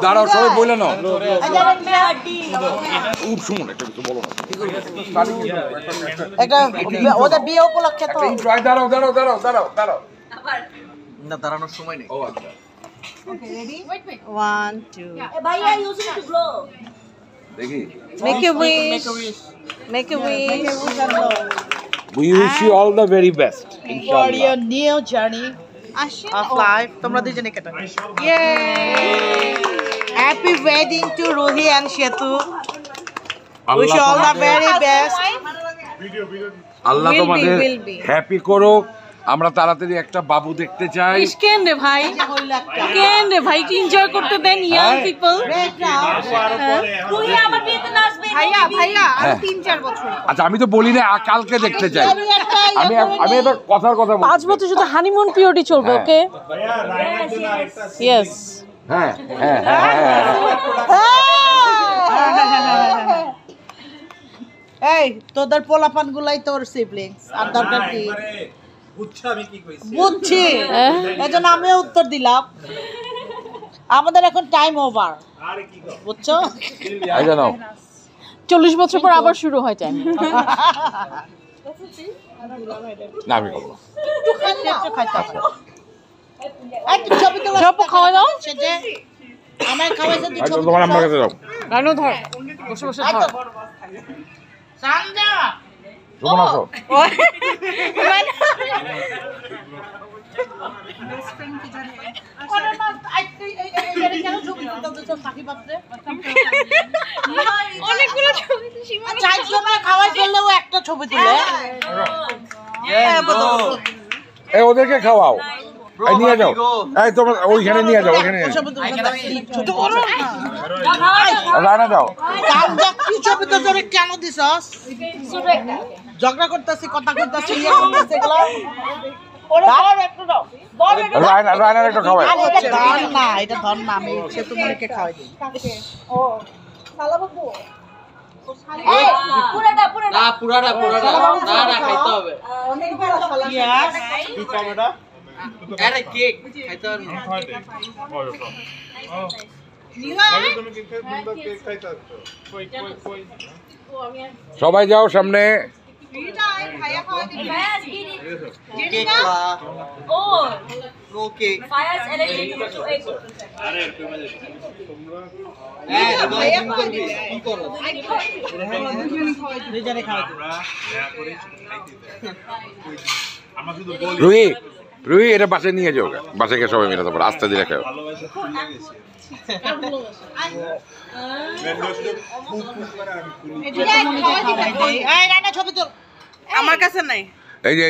দাঁড়াও সবাই বলে নাও শুনুন একটা কিছু বলো না ওদের বিয়ে উপলক্ষে তো দাঁড়াও দাঁড়াও দাঁড়াও দাঁড়াও দাঁড়াও না দাঁড়ানোর সময় নেই। ও আচ্ছা Okay, ready? Wait. 1, 2. Bhaiya, use it to blow. দেখি Make a wish. Make a wish. we wish you all the very best For inshallah your new journey of life. তোমরা দুজনে কেটে। Yay! Happy wedding to Ruhi and Shetu. Wish you all the very best. Allah Will be, তোমাদের will be. Happy করুক আমরা তাড়াতাড়ি একটা বাবু দেখতে চাই কেন রে ভাই কেন রে ভাই এনজয় করতে দেন ইয়াং পিপল তুই আমার বিয়েতে নাচবে ভাইয়া আর 3-4 বছর। আচ্ছা আমি তো বলি না কালকে দেখতে চাই আমি আমি এটা কথার কথা বলছি 5 বছর শুধু হানিমুন পিরিয়ডই চলবে ওকে ইয়েস হ্যাঁ হ্যাঁ হ্যাঁ এই তোদের পোলাপান গুলাই তোর সিবলিংস আর দরকার কি বুঝছি এজন্য আমিও উত্তর দিলাম আমাদের এখন টাইম ওভার বুঝছো আই জানো 40 বছর পর আবার শুরু হয় টাইম না আমি করব একটু খাইতে হবে একটু ছবি তোলা সব খাওয়া দাও যে আমায় খাওয়াইছে তুই ছবি তোমার আমার কাছে যাও রানু ধর বসে বসে ধর সানজা রুমন আসো অনেকগুলো ছবি খাওয়াই ফেললেও একটা ছবি তুলে এই ওদেরকে খাওয়াও এই নিয়ে যাও এই তোমরা ওইখানে নিয়ে যাও ওইখানে রানা যাও ছবি তো তোরে কেন দিছস ঝগড়া করতেছি কথা করতেছি ইয়ে করতেছি এগুলো রায়নার একটু খাওয়াই এটা ধর না আমি সেতু মনিকে খাওয়াই দিই পুরাটা না খাইতে হবে আরে কেক খাইতে হবে সবাই যাও সামনে রুহি রুহি এটা বাসায় নিয়ে যাও বাসায় গিয়ে সবাই মিলে তারপর আস্তে ধীরে খাও আমার কাছে নাই এই যে